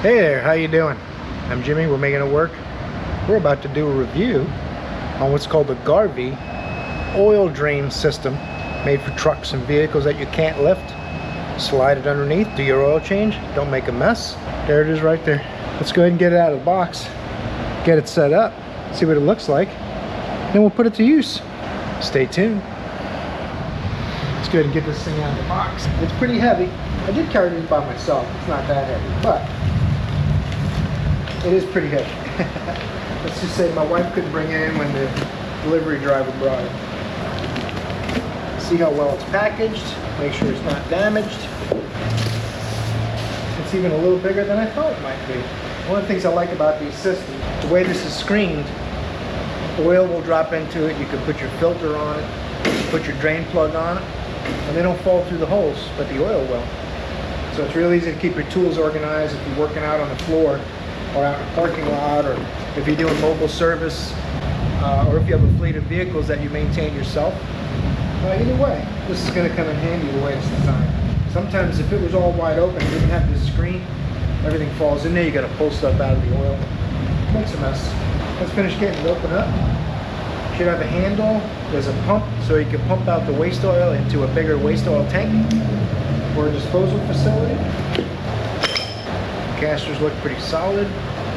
Hey there, how you doing? I'm Jimmy, we're making it work. We're about to do a review on what's called the Garvee oil drain system, made for trucks and vehicles that you can't lift. Slide it underneath, do your oil change, don't make a mess. There it is right there. Let's go ahead and get it out of the box, get it set up, see what it looks like, then we'll put it to use. Stay tuned. Let's go ahead and get this thing out of the box. It's pretty heavy. I did carry this by myself, it's not that heavy, but it is pretty heavy. Let's just say my wife couldn't bring it in when the delivery driver brought it. See how well it's packaged, make sure it's not damaged. It's even a little bigger than I thought it might be. One of the things I like about these systems, the way this is screened, oil will drop into it, you can put your filter on it, put your drain plug on it, and they don't fall through the holes, but the oil will. So it's real easy to keep your tools organized if you're working out on the floor or out in a parking lot, or if you're doing mobile service, or if you have a fleet of vehicles that you maintain yourself. Either way, this is going to come in handy the way it's designed. Sometimes if it was all wide open, you didn't have this screen, everything falls in there, you got to pull stuff out of the oil. It makes a mess. Let's finish getting it open up. Should have a handle, there's a pump, so you can pump out the waste oil into a bigger waste oil tank for a disposal facility. Casters look pretty solid.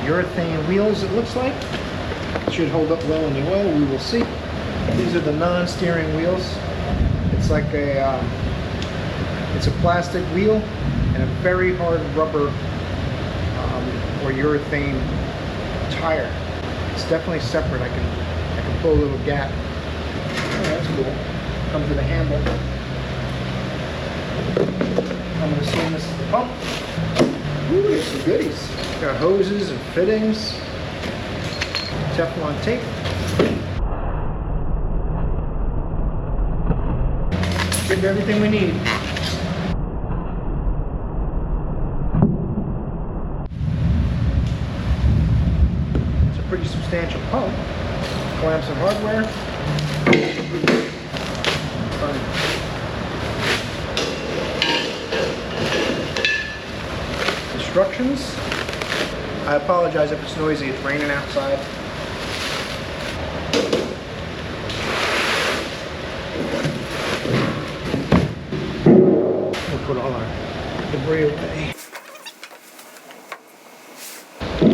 Urethane wheels, it looks like. Should hold up well in the oil, we will see. These are the non-steering wheels. It's like a, it's a plastic wheel and a very hard rubber or urethane tire. It's definitely separate. I can pull a little gap. Oh, that's cool. Comes with a handle. I'm going to assume this is the pump. Ooh, there's some goodies. Got hoses and fittings. Teflon tape. Give everything we need. It's a pretty substantial pump. Clamps and hardware. Instructions. I apologize if it's noisy, it's raining outside. We'll put all our debris away. Got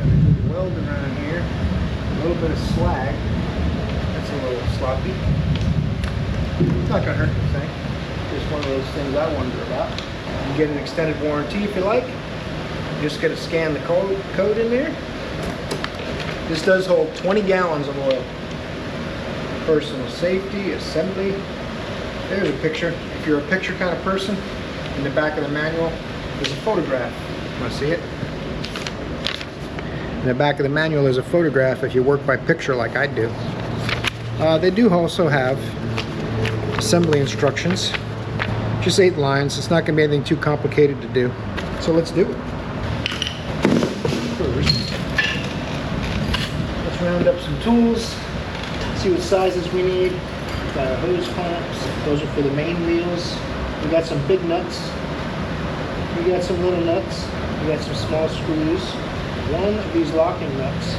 a weld around here. A little bit of slag. That's a little sloppy. It's not going to hurt anything. Just one of those things I wonder about. You can get an extended warranty if you like. You just got to scan the code in there. This does hold 20 gallons of oil. Personal safety, assembly. There's a picture. If you're a picture kind of person, in the back of the manual, there's a photograph. Want to see it? In the back of the manual is a photograph if you work by picture like I do. They do also have assembly instructions. Just 8 lines. It's not going to be anything too complicated to do. So let's do it. First, let's round up some tools. See what sizes we need. Got our hose clamps. Those are for the main wheels. We got some big nuts. We got some little nuts. We got some small screws. 1 of these locking nuts.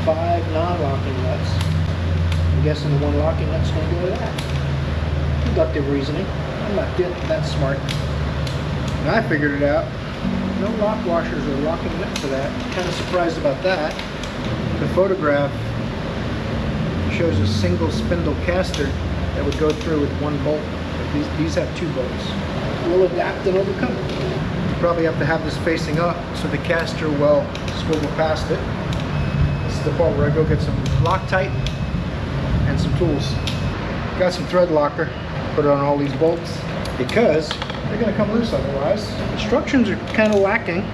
5 non-locking nuts. I'm guessing the 1 locking nut's going to go with that. Deductive reasoning. I'm not that smart. And I figured it out. No lock washers or locking nut for that. Kind of surprised about that. The photograph shows a single spindle caster that would go through with 1 bolt. But these have 2 bolts. We'll adapt and overcome it. You probably have to have this facing up so the caster will swivel past it. This is the part where I go get some Loctite and some tools. Got some thread locker. Put it on all these bolts because they're going to come loose otherwise. Instructions are kind of lacking,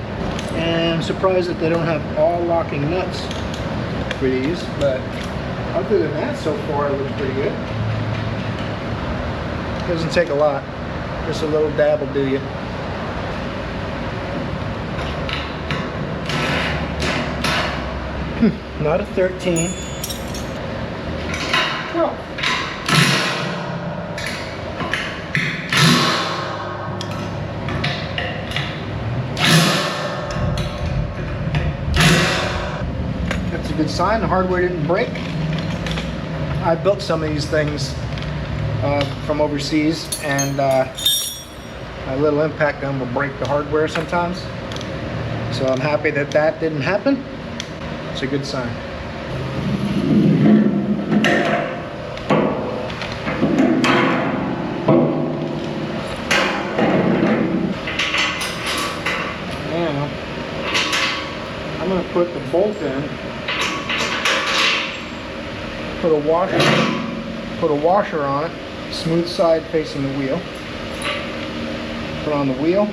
and I'm surprised that they don't have all locking nuts for these, but other than that, so far it looks pretty good. Doesn't take a lot, just a little dab will do you. Not a 13. 12. a good sign. The hardware didn't break. I built some of these things from overseas, and a little impact gun will break the hardware sometimes. So I'm happy that that didn't happen. It's a good sign. Now, I'm going to put the bolt in, put a washer on it, smooth side facing the wheel. Put on the wheel.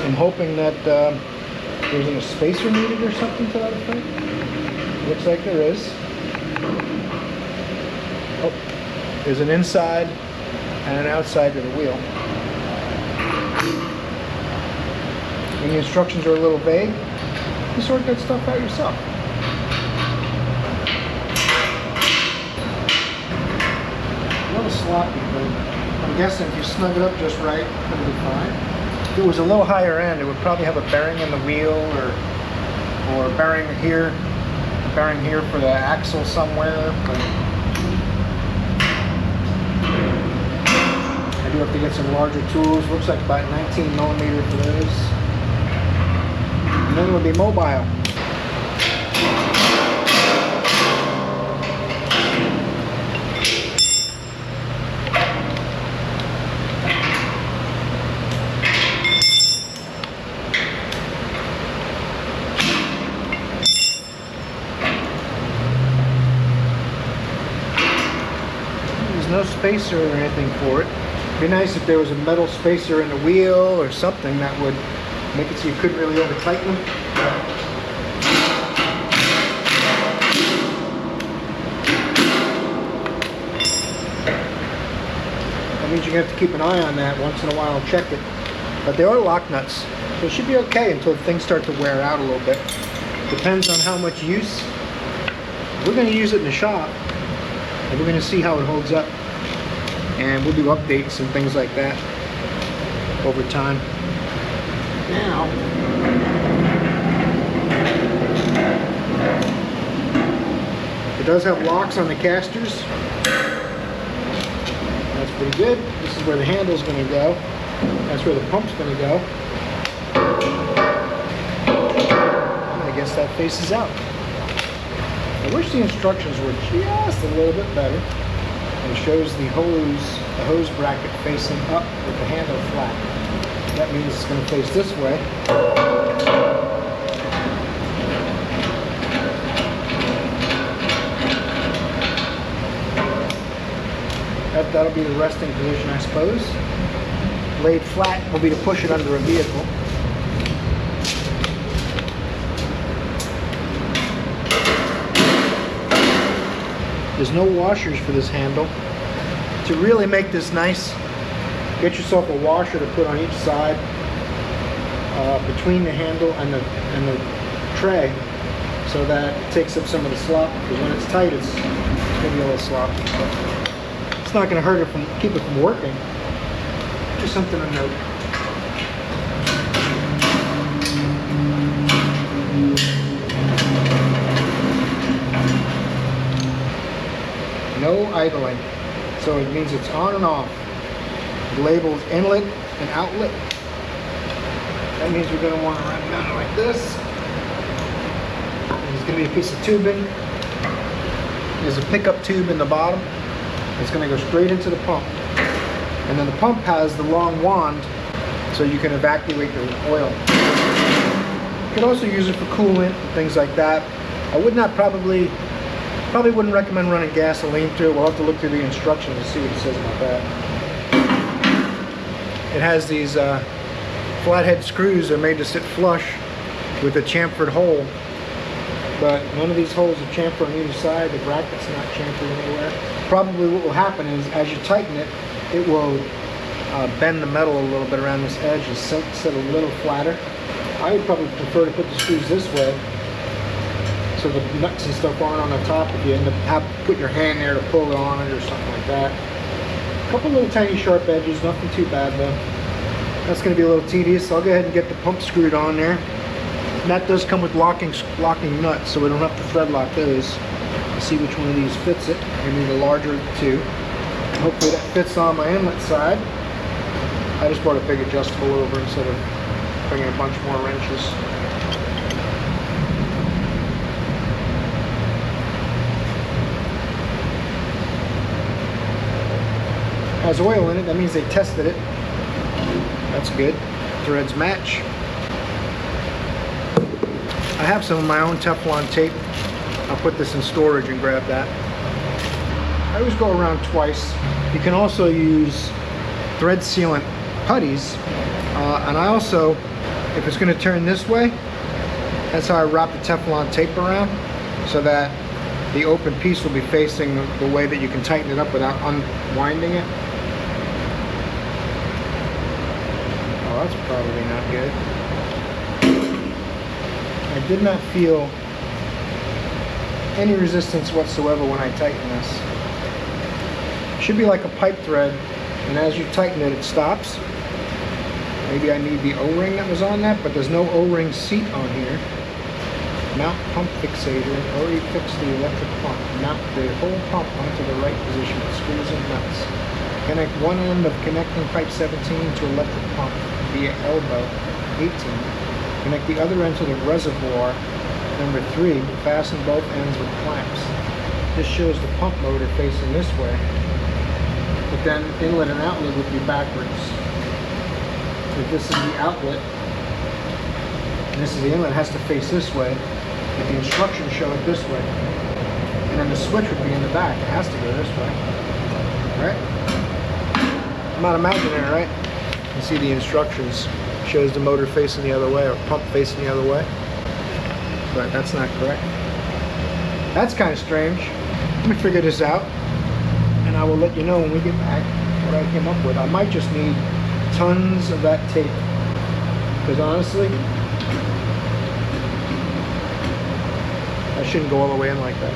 I'm hoping that there's a spacer needed or something to that effect. Looks like there is. Oh, there's an inside and an outside to the wheel. And the instructions are a little vague. You sort that stuff out yourself. A little sloppy, but I'm guessing if you snug it up just right, it'll be fine. If it was a little higher end, it would probably have a bearing in the wheel, or a bearing here for the axle somewhere. But I do have to get some larger tools. Looks like about 19 millimeter for those. And then it would be mobile. No spacer or anything for it. It'd be nice if there was a metal spacer in the wheel or something that would make it so you couldn't really over tighten them. That means you have to keep an eye on that once in a while and check it. But they are lock nuts, so it should be okay until things start to wear out a little bit. Depends on how much use. We're going to use it in the shop, and we're going to see how it holds up. And we'll do updates and things like that over time. Now, it does have locks on the casters. That's pretty good. This is where the handle's going to go. That's where the pump's going to go. I guess that faces out. I wish the instructions were just a little bit better. It shows the hose bracket facing up with the handle flat. That means it's going to face this way. That'll be the resting position, I suppose. Laid flat will be to push it under a vehicle. There's no washers for this handle. To really make this nice, get yourself a washer to put on each side between the handle and the tray, so that it takes up some of the slop. Because when it's tight, it's going to be a little sloppy. But it's not going to hurt it keep it from working. Just something to note. No idling, so it means it's on and off. The label is inlet and outlet. That means we're going to want to run it down like this. There's going to be a piece of tubing. There's a pickup tube in the bottom. It's going to go straight into the pump. And then the pump has the long wand, so you can evacuate the oil. You can also use it for coolant and things like that. I would not probably wouldn't recommend running gasoline through it. We'll have to look through the instructions and see what it says about that. It has these flathead screws that are made to sit flush with a chamfered hole. But none of these holes are chamfered on either side. The bracket's not chamfered anywhere. Probably what will happen is as you tighten it, it will bend the metal a little bit around this edge and sit a little flatter. I would probably prefer to put the screws this way, so the nuts and stuff aren't on the top if you end up putting your hand there to pull it on it or something like that. A couple little tiny sharp edges, nothing too bad though. That's going to be a little tedious, so I'll go ahead and get the pump screwed on there. And that does come with locking nuts, so we don't have to thread lock those. See which one of these fits it. I need a larger of the two. Hopefully that fits on my inlet side. I just brought a big adjustable over instead of bringing a bunch more wrenches. Has oil in it, that means they tested it. That's good. Threads match. I have some of my own Teflon tape. I'll put this in storage and grab that. I always go around twice. You can also use thread sealant putties. And I also, if it's going to turn this way, that's how I wrap the Teflon tape around, so that the open piece will be facing the way that you can tighten it up without unwinding it. Oh, that's probably not good. I did not feel any resistance whatsoever when I tighten this. It should be like a pipe thread, and as you tighten it, it stops. Maybe I need the O-ring that was on that, but there's no O-ring seat on here. Mount pump fixator, already fixed the electric pump. Mount the whole pump onto the right position with screws and nuts. Connect one end of connecting pipe 17 to electric pump via elbow 18. Connect the other end to the reservoir. Number 3, fasten both ends with clamps. This shows the pump motor facing this way, but then inlet and outlet would be backwards. If this is the outlet, and this is the inlet, it has to face this way, but the instructions show it this way. And then the switch would be in the back. It has to go this way. Right? I'm not imaginary, right? You see the instructions. Shows the motor facing the other way, or pump facing the other way. But that's not correct. That's kind of strange. Let me figure this out, and I will let you know when we get back what I came up with. I might just need tons of that tape, because honestly, I shouldn't go all the way in like that.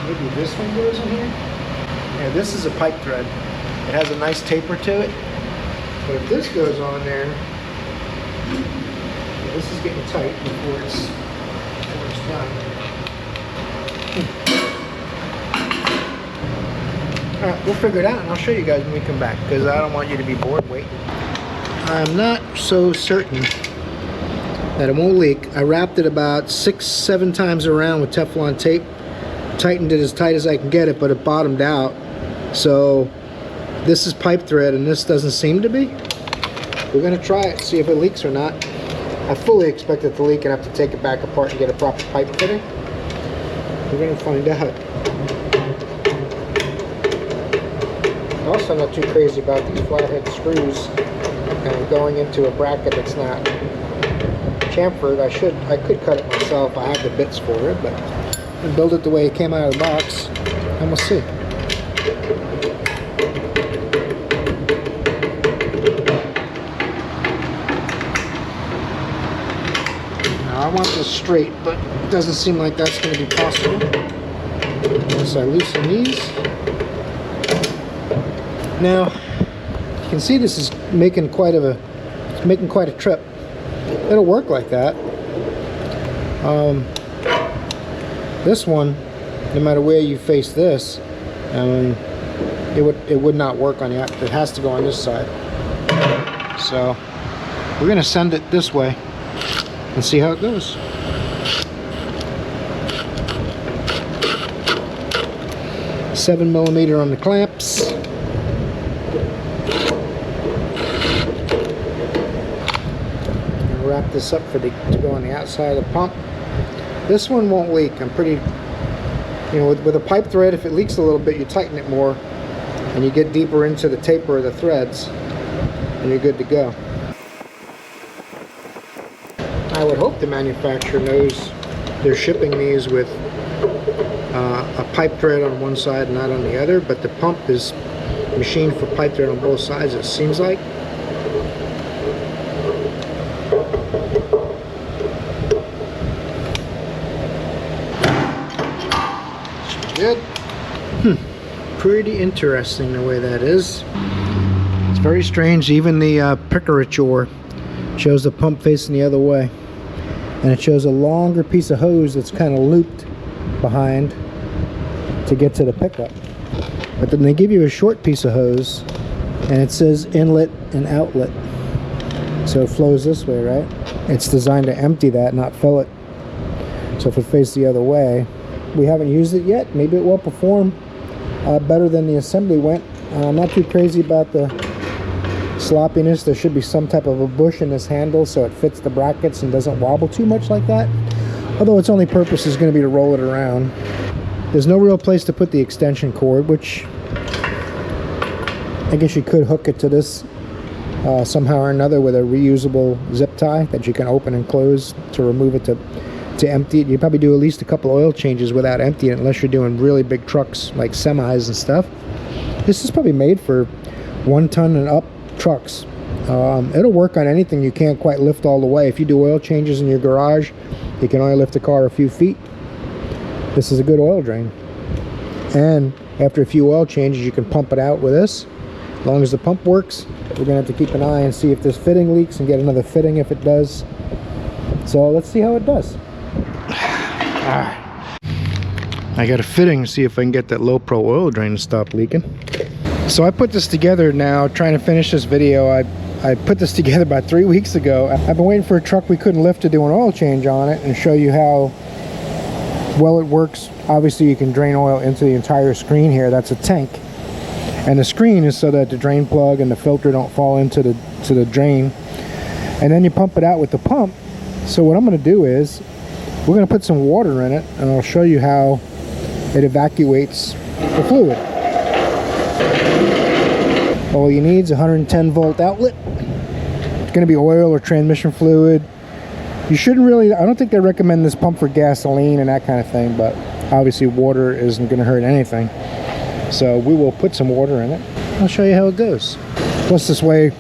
Maybe this one goes in here? Yeah, this is a pipe thread. It has a nice taper to it, but if this goes on there, this is getting tight before it's done. Alright, we'll figure it out and I'll show you guys when we come back, because I don't want you to be bored waiting. I'm not so certain that it won't leak. I wrapped it about 6-7 times around with Teflon tape, tightened it as tight as I can get it, but it bottomed out. So this is pipe thread and this doesn't seem to be. We're going to try it, see if it leaks or not. I fully expect it to leak and have to take it back apart and get a proper pipe fitting. We're going to find out. Also, I'm not too crazy about these flathead screws and going into a bracket that's not chamfered. I could cut it myself. I have the bits for it, but I'll build it the way it came out of the box, and we'll see. Now, I want this straight, but it doesn't seem like that's going to be possible. Once I loosen these. Now, you can see this is making quite a trip. It'll work like that. This one, no matter where you face this, it would not work on the. It has to go on this side. So we're gonna send it this way and see how it goes. $7mm on the clamps. Wrap this up to go on the outside of the pump. This one won't leak. I'm pretty, with a pipe thread, if it leaks a little bit, you tighten it more and you get deeper into the taper of the threads and you're good to go. I would hope the manufacturer knows they're shipping these with a pipe thread on one side and not on the other, but the pump is machined for pipe thread on both sides, it seems like. Good. Pretty interesting the way that is. It's very strange. Even the picarature shows the pump facing the other way, and it shows a longer piece of hose that's kind of looped behind to get to the pickup. But then they give you a short piece of hose, and it says inlet and outlet, so it flows this way, right? It's designed to empty that, not fill it. So if it faces the other way, we haven't used it yet. Maybe it will perform better than the assembly went. I'm not too crazy about the sloppiness. There should be some type of a bush in this handle so it fits the brackets and doesn't wobble too much like that. Although its only purpose is going to be to roll it around. There's no real place to put the extension cord, which I guess you could hook it to this somehow or another with a reusable zip tie that you can open and close to remove it to empty it. You probably do at least a couple oil changes without emptying it, unless you're doing really big trucks like semis and stuff. This is probably made for 1 ton and up trucks. It'll work on anything you can't quite lift all the way. If you do oil changes in your garage, you can only lift the car a few feet. This is a good oil drain. And after a few oil changes, you can pump it out with this. As long as the pump works, we're gonna have to keep an eye and see if this fitting leaks and get another fitting if it does. So let's see how it does. I got a fitting to see if I can get that low pro oil drain to stop leaking. So I put this together now, trying to finish this video. I put this together about 3 weeks ago. I've been waiting for a truck we couldn't lift to do an oil change on it and show you how well it works. Obviously you can drain oil into the entire screen here. That's a tank. And the screen is so that the drain plug and the filter don't fall into the drain. And then you pump it out with the pump. So what I'm gonna do is, we're going to put some water in it, and I'll show you how it evacuates the fluid. All you need is a 110 volt outlet. It's going to be oil or transmission fluid. You shouldn't really, I don't think they recommend this pump for gasoline and that kind of thing, but obviously water isn't going to hurt anything. So we will put some water in it. I'll show you how it goes. Plus this way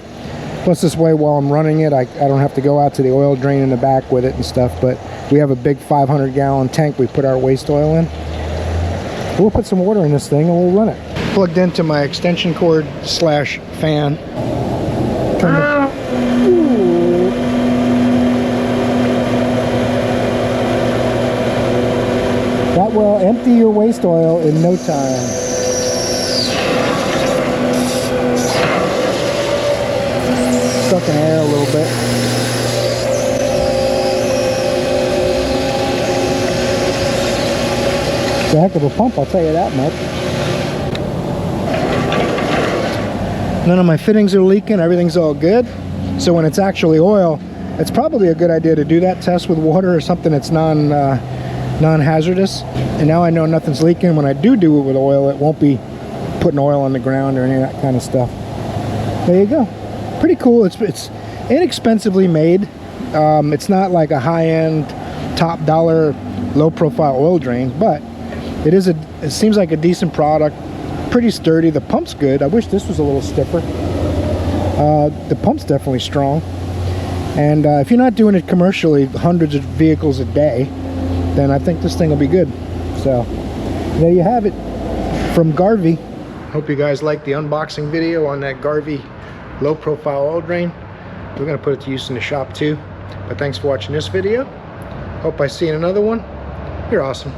while I'm running it, I don't have to go out to the oil drain in the back with it and stuff, but we have a big 500-gallon tank we put our waste oil in. We'll put some water in this thing and we'll run it. Plugged into my extension cord / fan. That will empty your waste oil in no time. Stuck in air a little bit. It's a heck of a pump, I'll tell you that much. None of my fittings are leaking, everything's all good. So when it's actually oil, it's probably a good idea to do that test with water or something that's non-hazardous. And now I know nothing's leaking. When I do it with oil, it won't be putting oil on the ground or any of that kind of stuff. There you go. Pretty cool. It's inexpensively made. It's not like a high-end, top-dollar, low-profile oil drain, but it seems like a decent product. Pretty sturdy. The pump's good. I wish this was a little stiffer. The pump's definitely strong. And if you're not doing it commercially, hundreds of vehicles a day, then I think this thing will be good. So there you have it from Garvee. Hope you guys liked the unboxing video on that Garvee low profile oil drain. We're going to put it to use in the shop too. But thanks for watching this video. Hope I see you in another one. You're awesome.